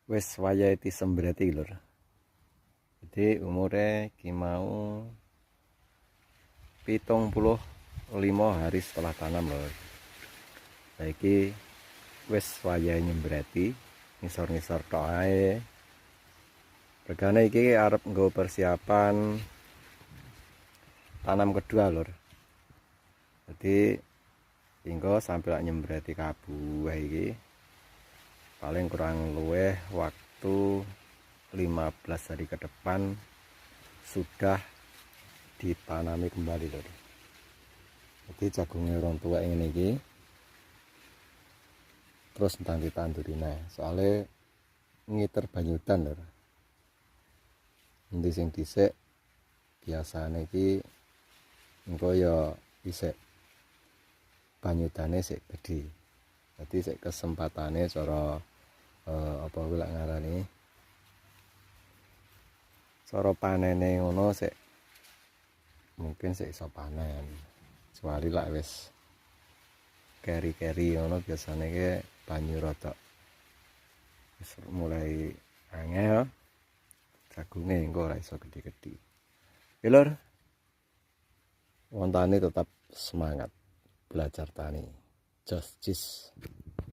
wis wayahe disembreti lur. Jadi umure ki mau 75 hari setelah tanam lur. Saiki wis wayahe nyembreti, ngisor-ngisor tok ae. Regane iki arep nggo persiapan tanam kedua lur. Jadi hingga sampai lak nyembreti kabuh iki paling kurang luweh waktu 15 hari ke depan sudah ditanami kembali lur. Jadi jagungnya orang tua ini iki terus entang ditanduri nah, soalnya ngiter banyudan lur. Nanti sing dhisik biasane iki engko ya isik banyudane sik gedhe. Dadi sik kesempatane cara apa kuwi lak ngarani cara panene ngono sik mungkin sik iso panen. Kecuali lak wis keri-keri ngono biasane ke banyu rada wis mulai angel jagunge engko ora iso gedhe-gedhe. Ya lur, wontane tetap semangat belajar tani. Just